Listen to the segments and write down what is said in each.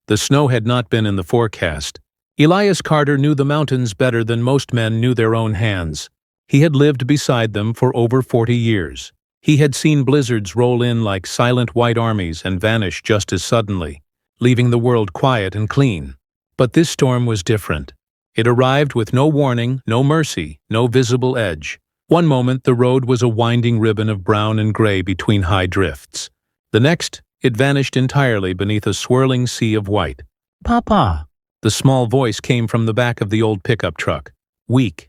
The snow had not been in the forecast. Elias Carter knew the mountains better than most men knew their own hands. He had lived beside them for over 40 years. He had seen blizzards roll in like silent white armies and vanish just as suddenly, leaving the world quiet and clean. But this storm was different. It arrived with no warning, no mercy, no visible edge. One moment the road was a winding ribbon of brown and gray between high drifts. The next, it vanished entirely beneath a swirling sea of white. "Papa!" The small voice came from the back of the old pickup truck, weak,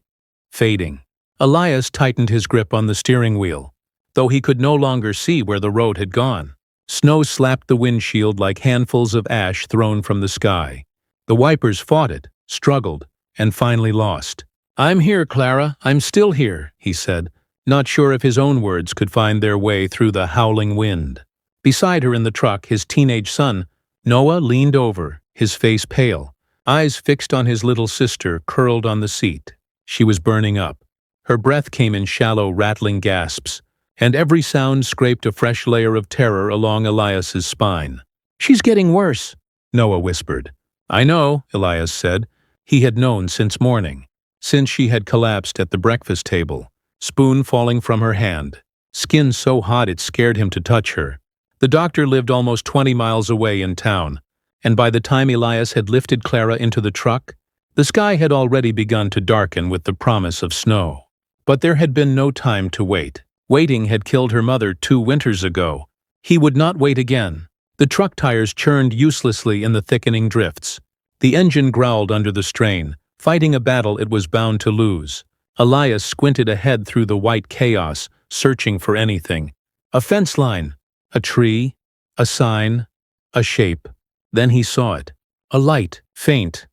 fading. Elias tightened his grip on the steering wheel, though he could no longer see where the road had gone. Snow slapped the windshield like handfuls of ash thrown from the sky. The wipers fought it, struggled, and finally lost. "I'm here, Clara, I'm still here," he said, not sure if his own words could find their way through the howling wind. Beside her in the truck, his teenage son, Noah, leaned over, his face pale, eyes fixed on his little sister curled on the seat. She was burning up. Her breath came in shallow, rattling gasps, and every sound scraped a fresh layer of terror along Elias's spine. "She's getting worse," Noah whispered. "I know," Elias said. He had known since morning, since she had collapsed at the breakfast table, spoon falling from her hand, skin so hot it scared him to touch her. The doctor lived almost 20 miles away in town, and by the time Elias had lifted Clara into the truck, the sky had already begun to darken with the promise of snow. But there had been no time to wait. Waiting had killed her mother 2 winters ago. He would not wait again. The truck tires churned uselessly in the thickening drifts. The engine growled under the strain, fighting a battle it was bound to lose. Elias squinted ahead through the white chaos, searching for anything. A fence line, a tree, a sign, a shape. Then he saw it. A light, faint,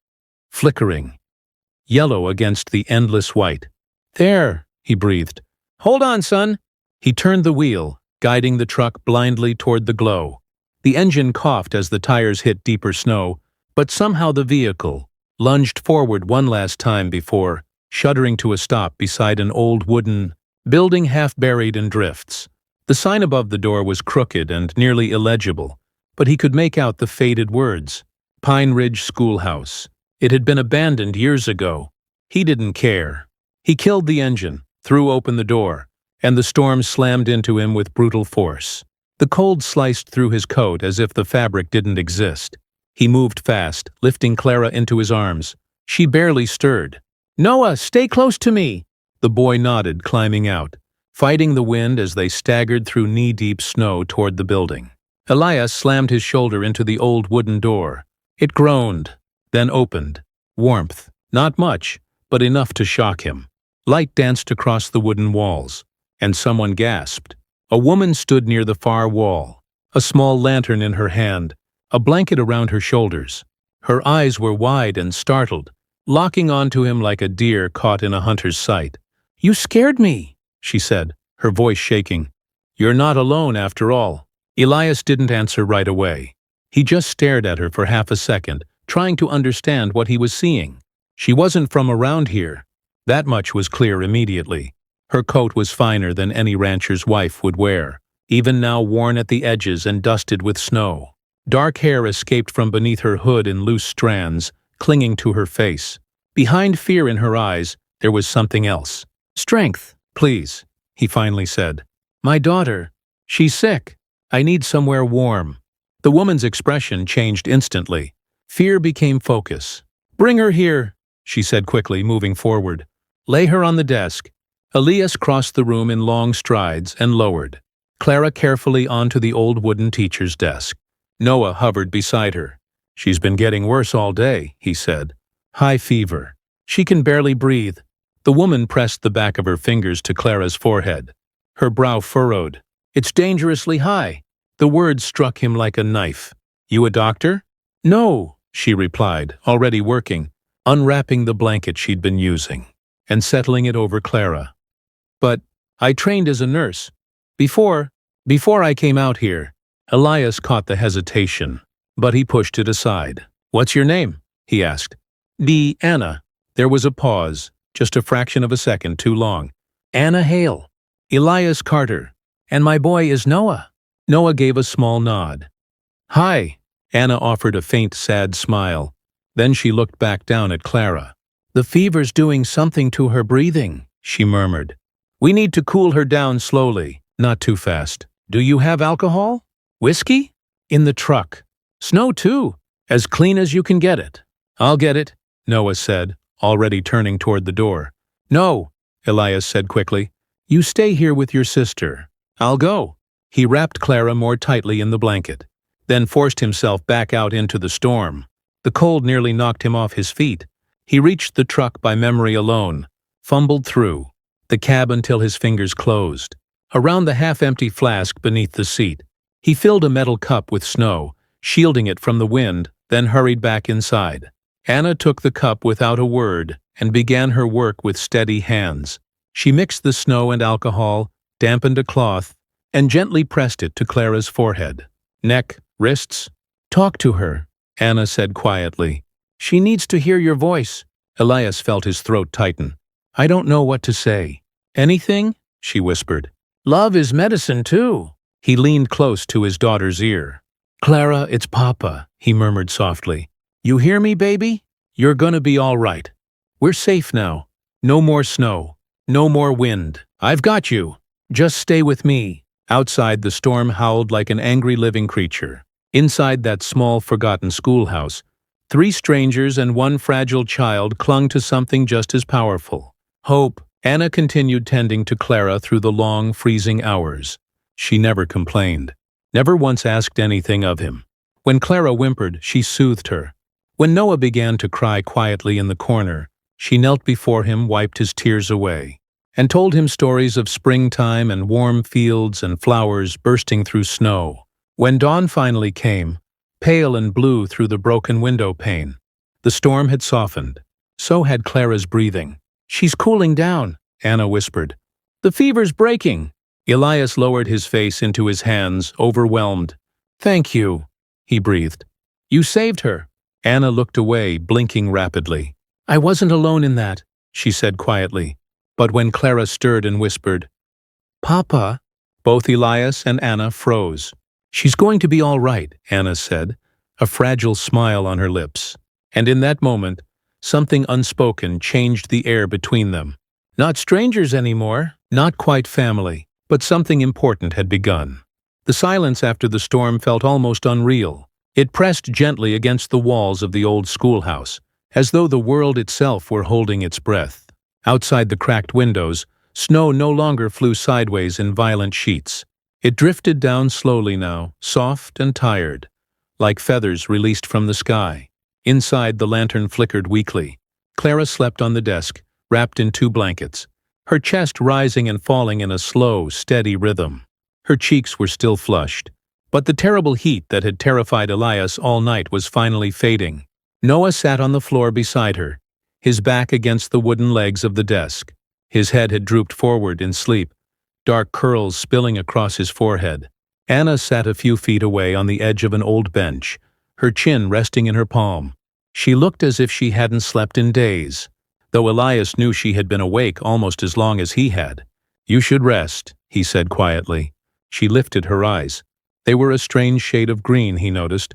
flickering, yellow against the endless white. "There," he breathed. "Hold on, son." He turned the wheel, guiding the truck blindly toward the glow. The engine coughed as the tires hit deeper snow, but somehow the vehicle lunged forward one last time before shuddering to a stop beside an old wooden building half buried in drifts. The sign above the door was crooked and nearly illegible, but he could make out the faded words. Pine Ridge Schoolhouse. It had been abandoned years ago. He didn't care. He killed the engine, threw open the door, and the storm slammed into him with brutal force. The cold sliced through his coat as if the fabric didn't exist. He moved fast, lifting Clara into his arms. She barely stirred. "Noah, stay close to me!" The boy nodded, climbing out, fighting the wind as they staggered through knee-deep snow toward the building. Elias slammed his shoulder into the old wooden door. It groaned, then opened. Warmth. Not much, but enough to shock him. Light danced across the wooden walls, and someone gasped. A woman stood near the far wall, a small lantern in her hand, a blanket around her shoulders. Her eyes were wide and startled, locking onto him like a deer caught in a hunter's sight. "You scared me," she said, her voice shaking. "You're not alone after all." Elias didn't answer right away. He just stared at her for half a second, trying to understand what he was seeing. She wasn't from around here. That much was clear immediately. Her coat was finer than any rancher's wife would wear, even now worn at the edges and dusted with snow. Dark hair escaped from beneath her hood in loose strands, clinging to her face. Behind fear in her eyes, there was something else. "Strength, please," he finally said. "My daughter. She's sick. I need somewhere warm." The woman's expression changed instantly. Fear became focus. "Bring her here," she said quickly, moving forward. "Lay her on the desk." Elias crossed the room in long strides and lowered Clara carefully onto the old wooden teacher's desk. Noah hovered beside her. "She's been getting worse all day," he said. "High fever. She can barely breathe." The woman pressed the back of her fingers to Clara's forehead. Her brow furrowed. "It's dangerously high." The words struck him like a knife. "You a doctor?" "No," she replied, already working, unwrapping the blanket she'd been using, and settling it over Clara. "But I trained as a nurse. Before I came out here." Elias caught the hesitation, but he pushed it aside. "What's your name?" he asked. "Anna." There was a pause, just a fraction of a second too long. "Anna Hale." "Elias Carter. And my boy is Noah." Noah gave a small nod. "Hi." Anna offered a faint, sad smile. Then she looked back down at Clara. "The fever's doing something to her breathing," she murmured. "We need to cool her down slowly, not too fast. Do you have alcohol? Whiskey? In the truck. Snow too, as clean as you can get it." "I'll get it," Noah said, already turning toward the door. "No," Elias said quickly. "You stay here with your sister. I'll go." He wrapped Clara more tightly in the blanket, then forced himself back out into the storm. The cold nearly knocked him off his feet. He reached the truck by memory alone, fumbled through the cab until his fingers closed. Around the half-empty flask beneath the seat, he filled a metal cup with snow, shielding it from the wind, then hurried back inside. Anna took the cup without a word and began her work with steady hands. She mixed the snow and alcohol, dampened a cloth, and gently pressed it to Clara's forehead, neck, wrists. "Talk to her," Anna said quietly. "She needs to hear your voice." Elias felt his throat tighten. "I don't know what to say." "Anything?" she whispered. "Love is medicine, too." He leaned close to his daughter's ear. "Clara, it's Papa," he murmured softly. "You hear me, baby? You're gonna be all right. We're safe now. No more snow. No more wind. I've got you. Just stay with me." Outside, the storm howled like an angry living creature. Inside that small, forgotten schoolhouse, 3 strangers and 1 fragile child clung to something just as powerful: hope. Anna continued tending to Clara through the long, freezing hours. She never complained, never once asked anything of him. When Clara whimpered, she soothed her. When Noah began to cry quietly in the corner, she knelt before him, wiped his tears away, and told him stories of springtime and warm fields and flowers bursting through snow. When dawn finally came, pale and blue through the broken window pane, the storm had softened. So had Clara's breathing. "She's cooling down," Anna whispered. "The fever's breaking." Elias lowered his face into his hands, overwhelmed. "Thank you," he breathed. "You saved her." Anna looked away, blinking rapidly. "I wasn't alone in that," she said quietly. But when Clara stirred and whispered, "Papa," both Elias and Anna froze. "She's going to be all right," Anna said, a fragile smile on her lips. And in that moment, something unspoken changed the air between them. Not strangers anymore, not quite family, but something important had begun. The silence after the storm felt almost unreal. It pressed gently against the walls of the old schoolhouse, as though the world itself were holding its breath. Outside the cracked windows, snow no longer flew sideways in violent sheets. It drifted down slowly now, soft and tired, like feathers released from the sky. Inside, the lantern flickered weakly. Clara slept on the desk, wrapped in 2 blankets, her chest rising and falling in a slow, steady rhythm. Her cheeks were still flushed, but the terrible heat that had terrified Elias all night was finally fading. Noah sat on the floor beside her, his back against the wooden legs of the desk. His head had drooped forward in sleep, dark curls spilling across his forehead. Anna sat a few feet away on the edge of an old bench, her chin resting in her palm. She looked as if she hadn't slept in days, though Elias knew she had been awake almost as long as he had. "You should rest," he said quietly. She lifted her eyes. They were a strange shade of green, he noticed.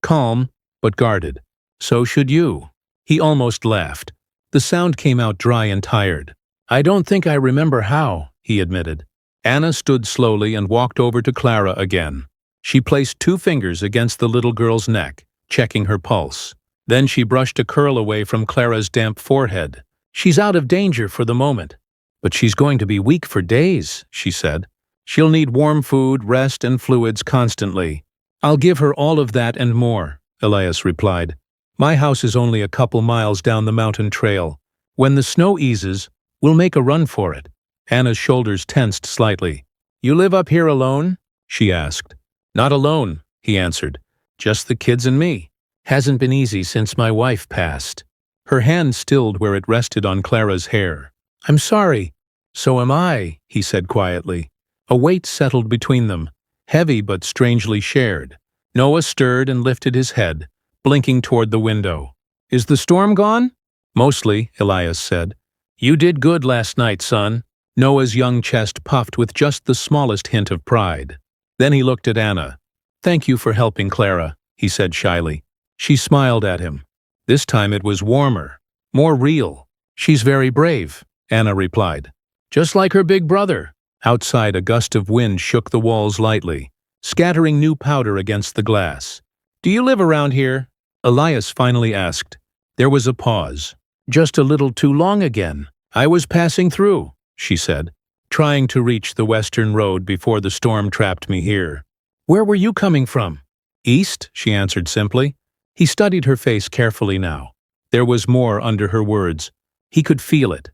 Calm, but guarded. "So should you." He almost laughed. The sound came out dry and tired. "I don't think I remember how," he admitted. Anna stood slowly and walked over to Clara again. She placed 2 fingers against the little girl's neck, checking her pulse. Then she brushed a curl away from Clara's damp forehead. "She's out of danger for the moment. But she's going to be weak for days," she said. "She'll need warm food, rest, and fluids constantly." "I'll give her all of that and more," Elias replied. "My house is only a couple miles down the mountain trail. When the snow eases, we'll make a run for it." Anna's shoulders tensed slightly. "You live up here alone?" she asked. "Not alone," he answered. "Just the kids and me. Hasn't been easy since my wife passed." Her hand stilled where it rested on Clara's hair. "I'm sorry." "So am I," he said quietly. A weight settled between them, heavy but strangely shared. Noah stirred and lifted his head, blinking toward the window. "Is the storm gone?" "Mostly," Elias said. "You did good last night, son." Noah's young chest puffed with just the smallest hint of pride. Then he looked at Anna. "Thank you for helping Clara. he said shyly. She smiled at him. This time it was warmer, more real. She's very brave, Anna replied. Just like her big brother. Outside, a gust of wind shook the walls lightly, scattering new powder against the glass. Do you live around here? Elias finally asked. There was a pause. Just a little too long again. I was passing through, she said, trying to reach the western road before the storm trapped me here. Where were you coming from? East, she answered simply. He studied her face carefully now. There was more under her words. He could feel it.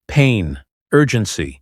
Pain, urgency,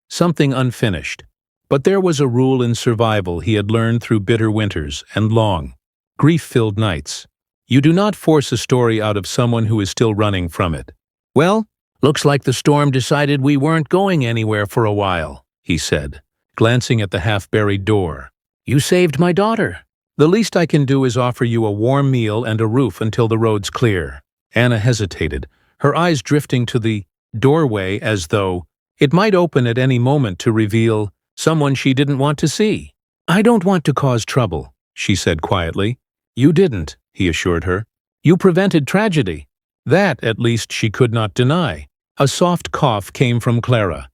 something unfinished. But there was a rule in survival he had learned through bitter winters and long, grief-filled nights. You do not force a story out of someone who is still running from it. Well, looks like the storm decided we weren't going anywhere for a while, he said, glancing at the half-buried door. You saved my daughter. The least I can do is offer you a warm meal and a roof until the road's clear. Anna hesitated, her eyes drifting to the doorway as though it might open at any moment to reveal someone she didn't want to see. I don't want to cause trouble, she said quietly. You didn't, he assured her. You prevented tragedy. That, at least, she could not deny. A soft cough came from Clara.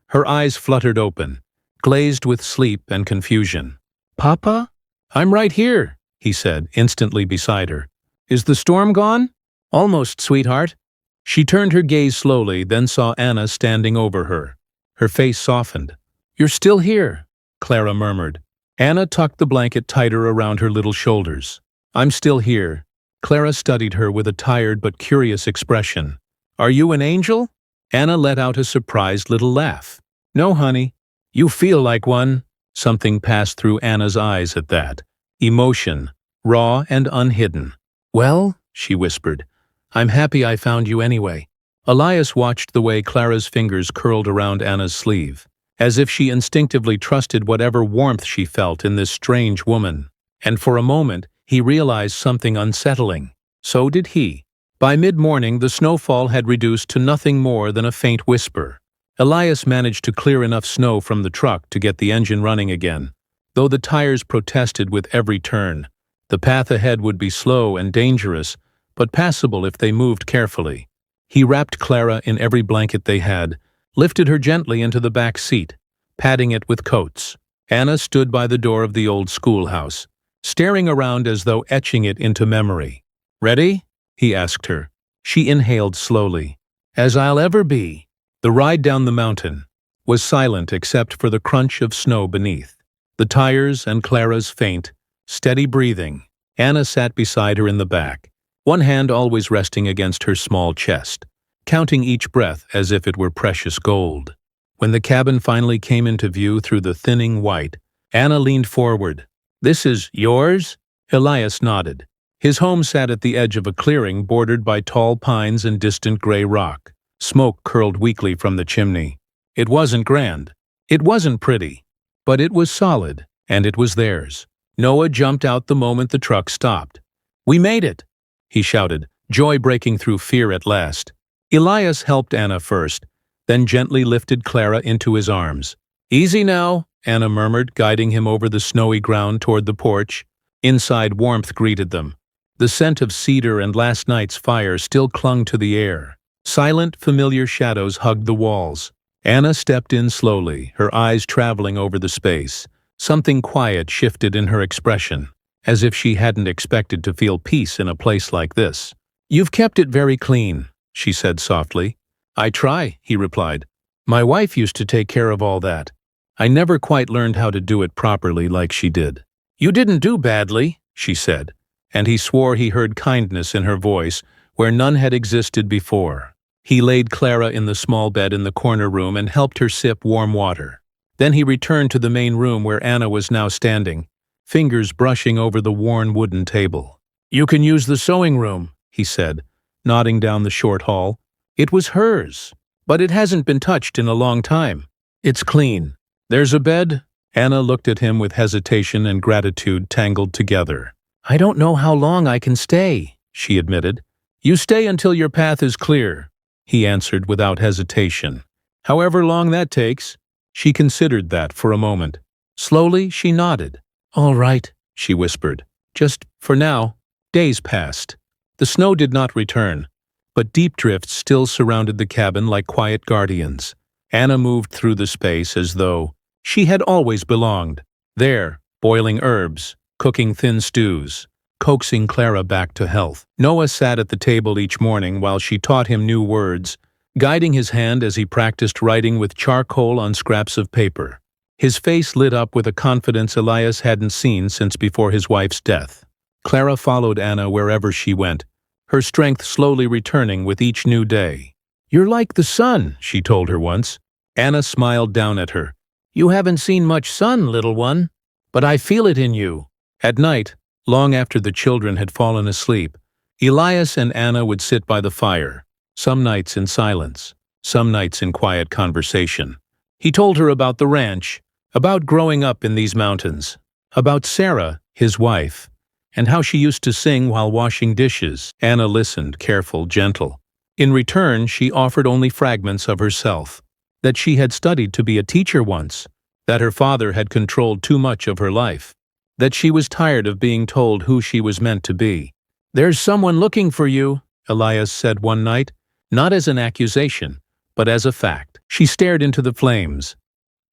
Her eyes fluttered open, glazed with sleep and confusion. Papa? I'm right here, he said, instantly beside her. Is the storm gone? Almost, sweetheart. She turned her gaze slowly, then saw Anna standing over her. Her face softened. You're still here, Clara murmured. Anna tucked the blanket tighter around her little shoulders. I'm still here. Clara studied her with a tired but curious expression. Are you an angel? Anna let out a surprised little laugh. No, honey. You feel like one. Something passed through Anna's eyes at that. Emotion, raw and unhidden. Well, she whispered, I'm happy I found you anyway. Elias watched the way Clara's fingers curled around Anna's sleeve, as if she instinctively trusted whatever warmth she felt in this strange woman. And for a moment, he realized something unsettling. So did he. By mid-morning, the snowfall had reduced to nothing more than a faint whisper. Elias managed to clear enough snow from the truck to get the engine running again, though the tires protested with every turn. The path ahead would be slow and dangerous, but passable if they moved carefully. He wrapped Clara in every blanket they had, lifted her gently into the back seat, padding it with coats. Anna stood by the door of the old schoolhouse, staring around as though etching it into memory. Ready? He asked her. She inhaled slowly. As I'll ever be. The ride down the mountain was silent except for the crunch of snow beneath. The tires and Clara's faint, steady breathing. Anna sat beside her in the back, one hand always resting against her small chest, counting each breath as if it were precious gold. When the cabin finally came into view through the thinning white, Anna leaned forward. This is yours? Elias nodded. His home sat at the edge of a clearing bordered by tall pines and distant gray rock. Smoke curled weakly from the chimney. It wasn't grand. It wasn't pretty. But it was solid, and it was theirs. Noah jumped out the moment the truck stopped. We made it, he shouted, joy breaking through fear at last. Elias helped Anna first, then gently lifted Clara into his arms. Easy now, Anna murmured, guiding him over the snowy ground toward the porch. Inside, warmth greeted them. The scent of cedar and last night's fire still clung to the air. Silent, familiar shadows hugged the walls. Anna stepped in slowly, her eyes traveling over the space. Something quiet shifted in her expression, as if she hadn't expected to feel peace in a place like this. You've kept it very clean, she said softly. I try, he replied. My wife used to take care of all that. I never quite learned how to do it properly like she did. You didn't do badly, she said, and he swore he heard kindness in her voice where none had existed before. He laid Clara in the small bed in the corner room and helped her sip warm water. Then he returned to the main room where Anna was now standing, fingers brushing over the worn wooden table. You can use the sewing room, he said, nodding down the short hall. It was hers, but it hasn't been touched in a long time. It's clean. There's a bed. Anna looked at him with hesitation and gratitude tangled together. I don't know how long I can stay, she admitted. You stay until your path is clear, he answered without hesitation. However long that takes. She considered that for a moment. Slowly, she nodded. All right, she whispered. Just for now. Days passed. The snow did not return, but deep drifts still surrounded the cabin like quiet guardians. Anna moved through the space as though she had always belonged. There, boiling herbs, cooking thin stews, coaxing Clara back to health. Noah sat at the table each morning while she taught him new words, guiding his hand as he practiced writing with charcoal on scraps of paper. His face lit up with a confidence Elias hadn't seen since before his wife's death. Clara followed Anna wherever she went, her strength slowly returning with each new day. "You're like the sun," she told her once. Anna smiled down at her. "You haven't seen much sun, little one, but I feel it in you." At night, long after the children had fallen asleep, Elias and Anna would sit by the fire, some nights in silence, some nights in quiet conversation. He told her about the ranch, about growing up in these mountains, about Sarah, his wife, and how she used to sing while washing dishes. Anna listened, careful, gentle. In return, she offered only fragments of herself, that she had studied to be a teacher once, that her father had controlled too much of her life, that she was tired of being told who she was meant to be. "There's someone looking for you," Elias said one night, not as an accusation, but as a fact. She stared into the flames.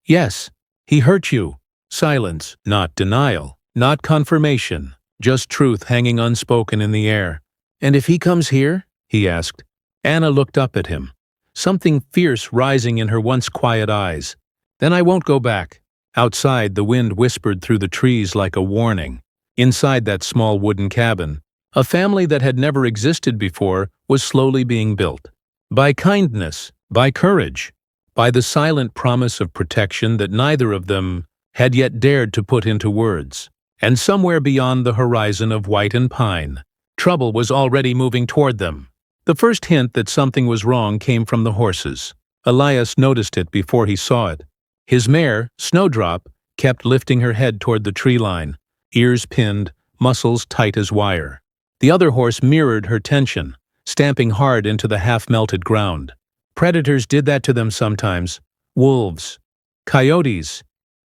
"Yes, he hurt you." Silence, not denial, not confirmation, just truth hanging unspoken in the air. "And if he comes here?" he asked. Anna looked up at him, something fierce rising in her once quiet eyes. "Then I won't go back." Outside, the wind whispered through the trees like a warning. Inside that small wooden cabin, a family that had never existed before was slowly being built. By kindness, by courage, by the silent promise of protection that neither of them had yet dared to put into words. And somewhere beyond the horizon of white and pine, trouble was already moving toward them. The first hint that something was wrong came from the horses. Elias noticed it before he saw it. His mare, Snowdrop, kept lifting her head toward the tree line, ears pinned, muscles tight as wire. The other horse mirrored her tension, stamping hard into the half-melted ground. Predators did that to them sometimes. Wolves, coyotes,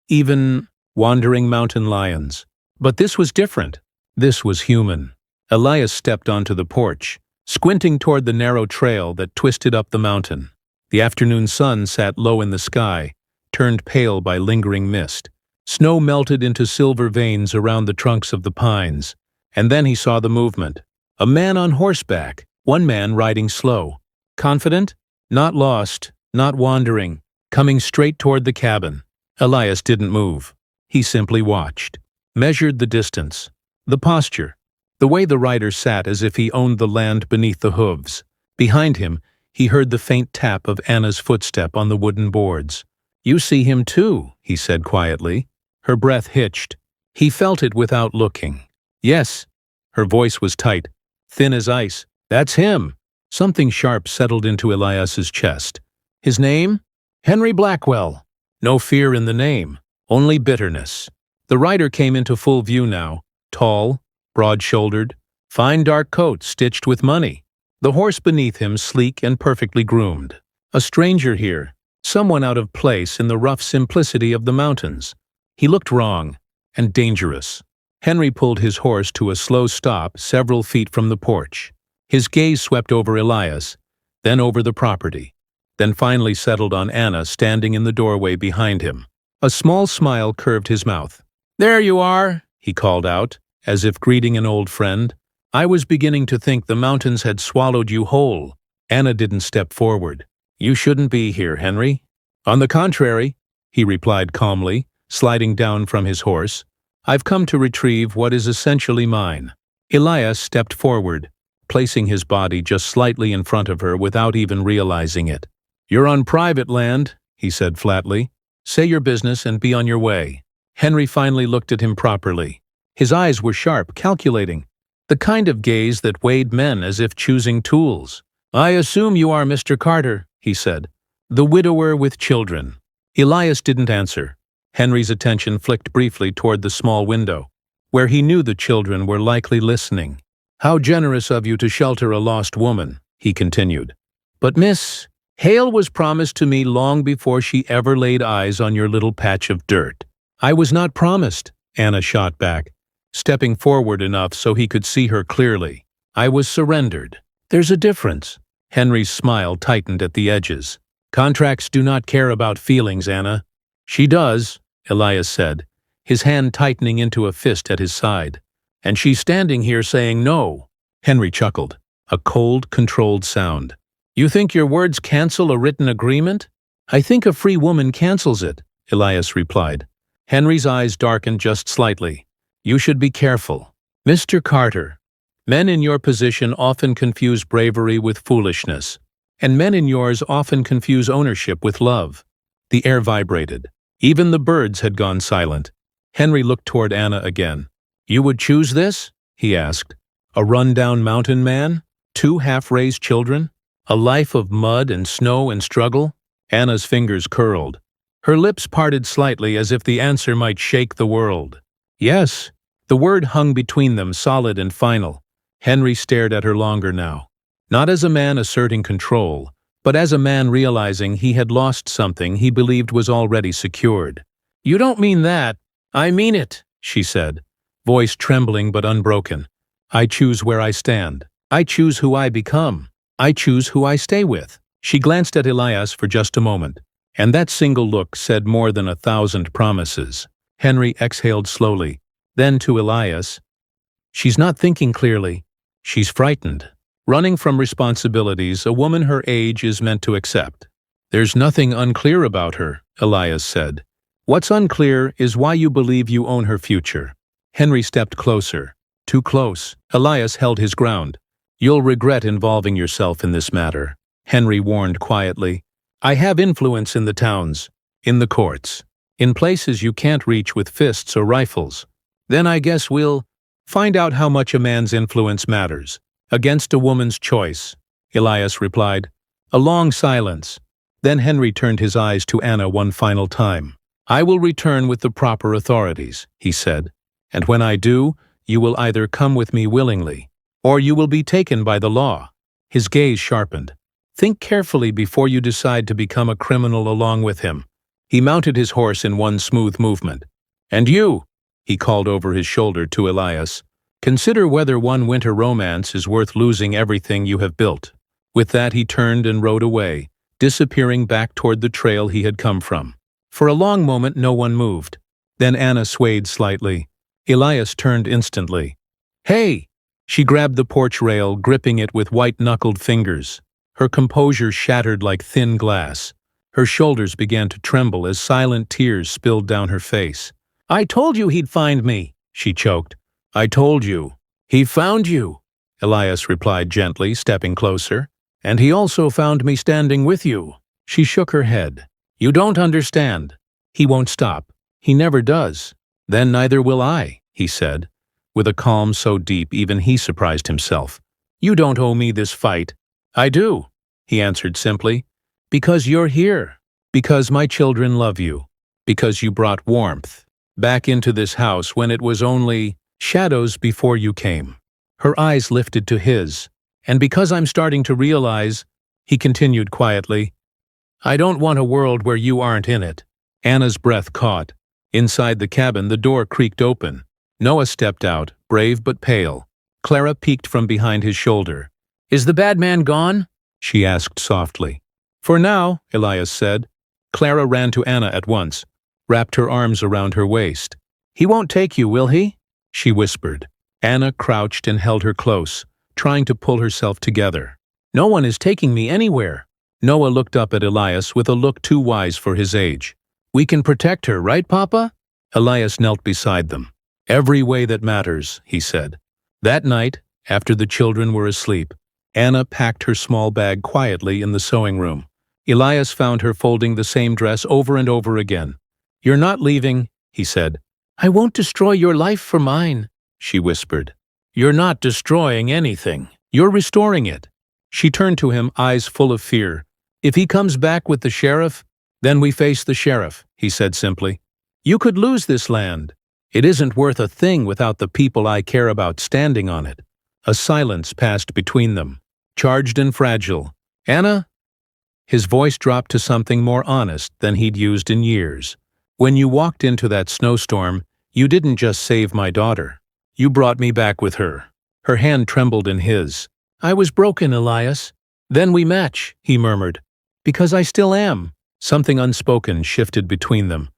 even wandering mountain lions. But this was different. This was human. Elias stepped onto the porch, squinting toward the narrow trail that twisted up the mountain. The afternoon sun sat low in the sky, turned pale by lingering mist. Snow melted into silver veins around the trunks of the pines, and then he saw the movement. A man on horseback, one man riding slow. Confident, not lost, not wandering, coming straight toward the cabin. Elias didn't move. He simply watched. Measured the distance, the posture, the way the rider sat as if he owned the land beneath the hooves. Behind him, he heard the faint tap of Anna's footstep on the wooden boards. "You see him too," he said quietly. Her breath hitched. He felt it without looking. "Yes." Her voice was tight, thin as ice. "That's him." Something sharp settled into Elias's chest. "His name? Henry Blackwell." No fear in the name, only bitterness. The rider came into full view now, tall, broad-shouldered, fine dark coat stitched with money. The horse beneath him sleek and perfectly groomed. A stranger here, someone out of place in the rough simplicity of the mountains. He looked wrong and dangerous. Henry pulled his horse to a slow stop several feet from the porch. His gaze swept over Elias, then over the property, then finally settled on Anna standing in the doorway behind him. A small smile curved his mouth. "There you are," he called out, as if greeting an old friend. "I was beginning to think the mountains had swallowed you whole." Anna didn't step forward. "You shouldn't be here, Henry." "On the contrary," he replied calmly, sliding down from his horse. "I've come to retrieve what is essentially mine." Elias stepped forward, placing his body just slightly in front of her without even realizing it. "You're on private land," he said flatly. "Say your business and be on your way." Henry finally looked at him properly. His eyes were sharp, calculating, the kind of gaze that weighed men as if choosing tools. "I assume you are Mr. Carter," he said, "the widower with children." Elias didn't answer. Henry's attention flicked briefly toward the small window, where he knew the children were likely listening. "How generous of you to shelter a lost woman," he continued. "But Miss Hale was promised to me long before she ever laid eyes on your little patch of dirt." "I was not promised," Anna shot back. stepping forward enough so he could see her clearly. I was surrendered. There's a difference. Henry's smile tightened at the edges. Contracts do not care about feelings, Anna. She does, Elias said, his hand tightening into a fist at his side. And she's standing here saying no. Henry chuckled, a cold, controlled sound. You think your words cancel a written agreement? I think a free woman cancels it, Elias replied. Henry's eyes darkened just slightly. You should be careful. Mr. Carter, men in your position often confuse bravery with foolishness, and men in yours often confuse ownership with love. The air vibrated. Even the birds had gone silent. Henry looked toward Anna again. You would choose this? He asked. A run-down mountain man? 2 half-raised children? A life of mud and snow and struggle? Anna's fingers curled. Her lips parted slightly as if the answer might shake the world. Yes. The word hung between them, solid and final. Henry stared at her longer now. Not as a man asserting control, but as a man realizing he had lost something he believed was already secured. You don't mean that. I mean it, she said, voice trembling but unbroken. I choose where I stand. I choose who I become. I choose who I stay with. She glanced at Elias for just a moment, and that single look said more than 1,000 promises. Henry exhaled slowly, then to Elias. She's not thinking clearly. She's frightened. Running from responsibilities a woman her age is meant to accept. There's nothing unclear about her, Elias said. What's unclear is why you believe you own her future. Henry stepped closer. Too close. Elias held his ground. You'll regret involving yourself in this matter, Henry warned quietly. I have influence in the towns, in the courts, in places you can't reach with fists or rifles. Then I guess we'll find out how much a man's influence matters. Against a woman's choice, Elias replied. A long silence. Then Henry turned his eyes to Anna one final time. I will return with the proper authorities, he said. And when I do, you will either come with me willingly, or you will be taken by the law. His gaze sharpened. Think carefully before you decide to become a criminal along with him. He mounted his horse in one smooth movement. And you, he called over his shoulder to Elias, consider whether one winter romance is worth losing everything you have built. With that he turned and rode away, disappearing back toward the trail he had come from. For a long moment no one moved. Then Anna swayed slightly. Elias turned instantly. Hey! She grabbed the porch rail, gripping it with white-knuckled fingers. Her composure shattered like thin glass. Her shoulders began to tremble as silent tears spilled down her face. I told you he'd find me, she choked. I told you. He found you, Elias replied gently, stepping closer. And he also found me standing with you. She shook her head. You don't understand. He won't stop. He never does. Then neither will I, he said, with a calm so deep even he surprised himself. You don't owe me this fight. I do, he answered simply. Because you're here. Because my children love you. Because you brought warmth back into this house when it was only shadows before you came. Her eyes lifted to his. And because I'm starting to realize, he continued quietly, I don't want a world where you aren't in it. Anna's breath caught. Inside the cabin, the door creaked open. Noah stepped out, brave but pale. Clara peeked from behind his shoulder. Is the bad man gone? She asked softly. For now, Elias said. Clara ran to Anna at once, wrapped her arms around her waist. He won't take you, will he? She whispered. Anna crouched and held her close, trying to pull herself together. No one is taking me anywhere. Noah looked up at Elias with a look too wise for his age. We can protect her, right, Papa? Elias knelt beside them. Every way that matters, he said. That night, after the children were asleep, Anna packed her small bag quietly in the sewing room. Elias found her folding the same dress over and over again. You're not leaving, he said. I won't destroy your life for mine, she whispered. You're not destroying anything. You're restoring it. She turned to him, eyes full of fear. If he comes back with the sheriff, then we face the sheriff, he said simply. You could lose this land. It isn't worth a thing without the people I care about standing on it. A silence passed between them, charged and fragile. Anna? His voice dropped to something more honest than he'd used in years. When you walked into that snowstorm, you didn't just save my daughter. You brought me back with her." Her hand trembled in his. "I was broken, Elias." "Then we match," he murmured. "Because I still am." Something unspoken shifted between them.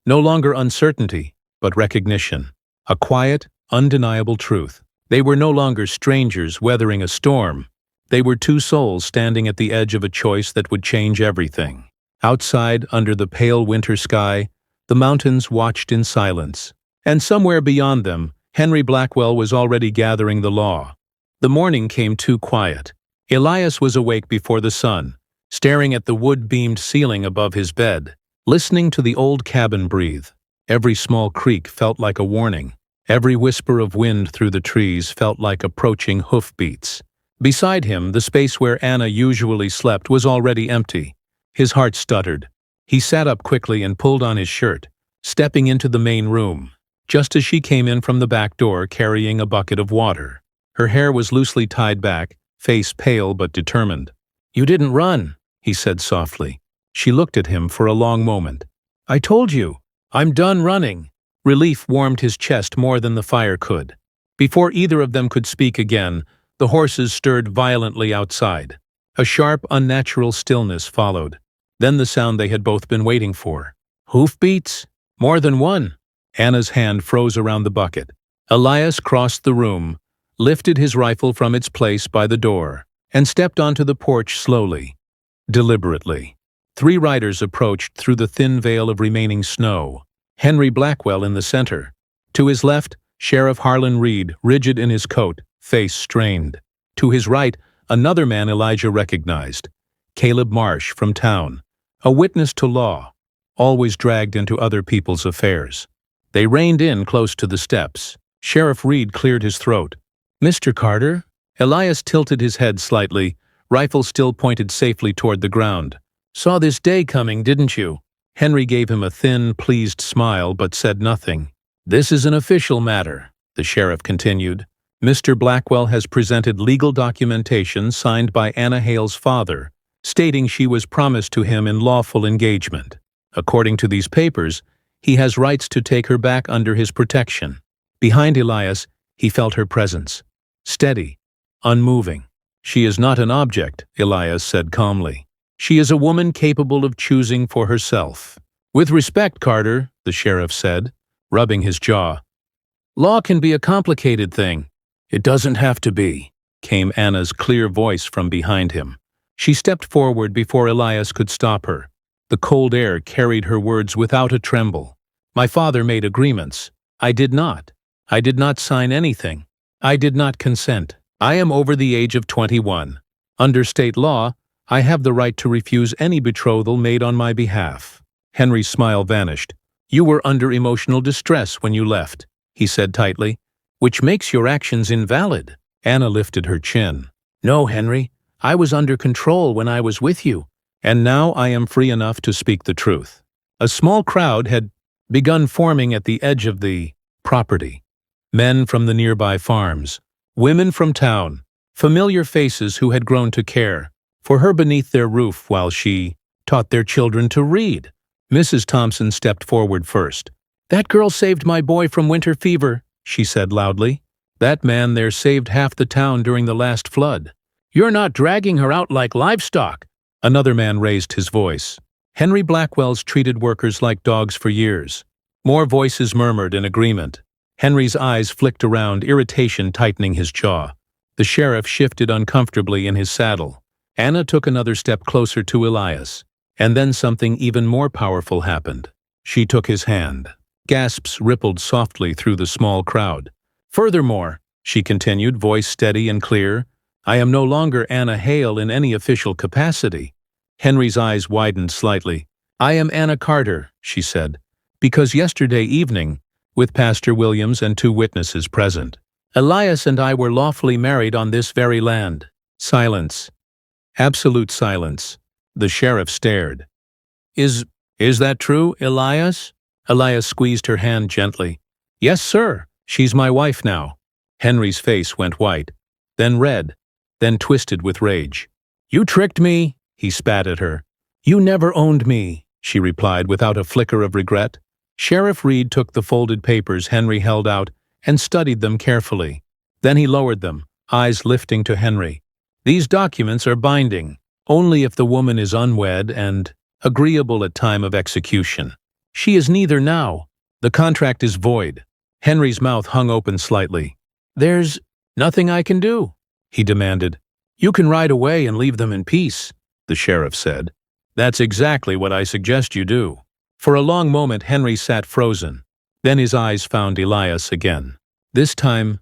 No longer uncertainty, but recognition. A quiet, undeniable truth. They were no longer strangers weathering a storm. They were two souls standing at the edge of a choice that would change everything. Outside, under the pale winter sky, the mountains watched in silence. And somewhere beyond them, Henry Blackwell was already gathering the law. The morning came too quiet. Elias was awake before the sun, staring at the wood-beamed ceiling above his bed, listening to the old cabin breathe. Every small creak felt like a warning. Every whisper of wind through the trees felt like approaching hoofbeats. Beside him, the space where Anna usually slept was already empty. His heart stuttered. He sat up quickly and pulled on his shirt, stepping into the main room, just as she came in from the back door carrying a bucket of water. Her hair was loosely tied back, face pale but determined. "You didn't run," he said softly. She looked at him for a long moment. "I told you. I'm done running." Relief warmed his chest more than the fire could. Before either of them could speak again, the horses stirred violently outside. A sharp, unnatural stillness followed. Then the sound they had both been waiting for. Hoofbeats? More than one. Anna's hand froze around the bucket. Elias crossed the room, lifted his rifle from its place by the door, and stepped onto the porch slowly, deliberately. 3 riders approached through the thin veil of remaining snow. Henry Blackwell in the center. To his left, Sheriff Harlan Reed, rigid in his coat, face strained. To his right, another man Elijah recognized, Caleb Marsh from town, a witness to law, always dragged into other people's affairs. They reined in close to the steps. Sheriff Reed cleared his throat. "Mr. Carter?" Elias tilted his head slightly, rifle still pointed safely toward the ground. "Saw this day coming, didn't you?" Henry gave him a thin, pleased smile but said nothing. "This is an official matter," the sheriff continued. "Mr. Blackwell has presented legal documentation signed by Anna Hale's father, stating she was promised to him in lawful engagement. According to these papers, he has rights to take her back under his protection." Behind Elias, he felt her presence. Steady, unmoving. "She is not an object," Elias said calmly. "She is a woman capable of choosing for herself." "With respect, Carter," the sheriff said, rubbing his jaw. "Law can be a complicated thing." "It doesn't have to be," came Anna's clear voice from behind him. She stepped forward before Elias could stop her. The cold air carried her words without a tremble. "My father made agreements. I did not. I did not sign anything. I did not consent. I am over the age of 21. Under state law, I have the right to refuse any betrothal made on my behalf." Henry's smile vanished. "You were under emotional distress when you left," he said tightly, "which makes your actions invalid." Anna lifted her chin. "No, Henry, I was under control when I was with you, and now I am free enough to speak the truth." A small crowd had begun forming at the edge of the property. Men from the nearby farms, women from town, familiar faces who had grown to care for her beneath their roof while she taught their children to read. Mrs. Thompson stepped forward first. "That girl saved my boy from winter fever," she said loudly. "That man there saved half the town during the last flood. You're not dragging her out like livestock." Another man raised his voice. "Henry Blackwell's treated workers like dogs for years." More voices murmured in agreement. Henry's eyes flicked around, irritation tightening his jaw. The sheriff shifted uncomfortably in his saddle. Anna took another step closer to Elias. And then something even more powerful happened. She took his hand. Gasps rippled softly through the small crowd. "Furthermore," she continued, voice steady and clear, "I am no longer Anna Hale in any official capacity." Henry's eyes widened slightly. "I am Anna Carter," she said, "because yesterday evening, with Pastor Williams and 2 witnesses present, Elias and I were lawfully married on this very land." Silence. Absolute silence. The sheriff stared. Is that true, Elias?" Elias squeezed her hand gently. "Yes, sir. She's my wife now." Henry's face went white, then red, then twisted with rage. "You tricked me," he spat at her. "You never owned me," she replied without a flicker of regret. Sheriff Reed took the folded papers Henry held out and studied them carefully. Then he lowered them, eyes lifting to Henry. These documents are binding, only if the woman is unwed and agreeable at time of execution. She is neither now. The contract is void. Henry's mouth hung open slightly. There's nothing I can do, he demanded. You can ride away and leave them in peace, the sheriff said. That's exactly what I suggest you do. For a long moment Henry sat frozen. Then his eyes found Elias again. This time,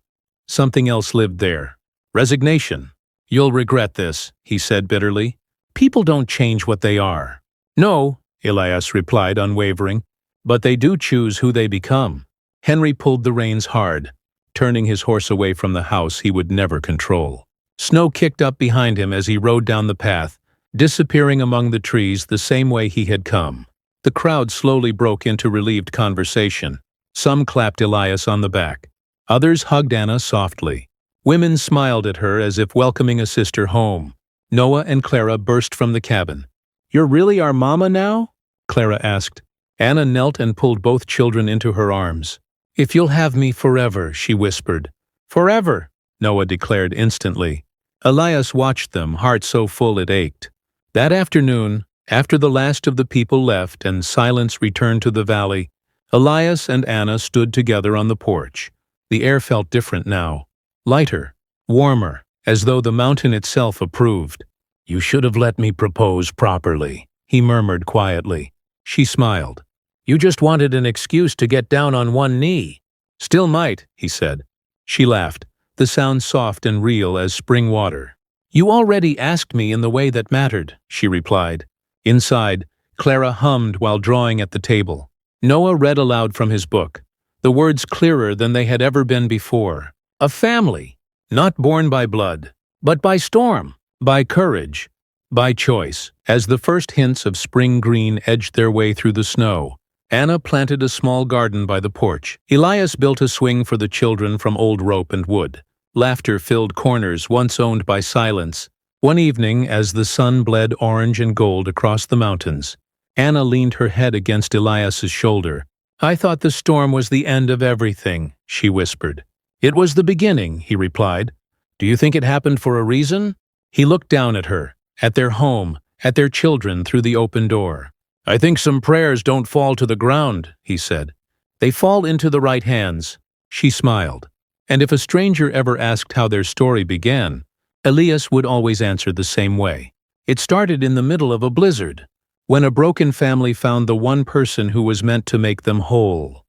something else lived there. Resignation. You'll regret this, he said bitterly. People don't change what they are. No, Elias replied, unwavering, but they do choose who they become. Henry pulled the reins hard, turning his horse away from the house he would never control. Snow kicked up behind him as he rode down the path, disappearing among the trees the same way he had come. The crowd slowly broke into relieved conversation. Some clapped Elias on the back. Others hugged Anna softly. Women smiled at her as if welcoming a sister home. Noah and Clara burst from the cabin. You're really our mama now? Clara asked. Anna knelt and pulled both children into her arms. If you'll have me forever, she whispered. Forever, Noah declared instantly. Elias watched them, heart so full it ached. That afternoon, after the last of the people left and silence returned to the valley, Elias and Anna stood together on the porch. The air felt different now. Lighter, warmer, as though the mountain itself approved. You should have let me propose properly, he murmured quietly. She smiled. You just wanted an excuse to get down on one knee. Still might, he said. She laughed, the sound soft and real as spring water. You already asked me in the way that mattered, she replied. Inside, Clara hummed while drawing at the table. Noah read aloud from his book, the words clearer than they had ever been before. A family, not born by blood, but by storm, by courage, by choice. As the first hints of spring green edged their way through the snow, Anna planted a small garden by the porch. Elias built a swing for the children from old rope and wood. Laughter filled corners once owned by silence. One evening, as the sun bled orange and gold across the mountains, Anna leaned her head against Elias's shoulder. I thought the storm was the end of everything, she whispered. It was the beginning, he replied. Do you think it happened for a reason? He looked down at her, at their home, at their children through the open door. I think some prayers don't fall to the ground, he said. They fall into the right hands. She smiled. And if a stranger ever asked how their story began, Elias would always answer the same way. It started in the middle of a blizzard, when a broken family found the one person who was meant to make them whole.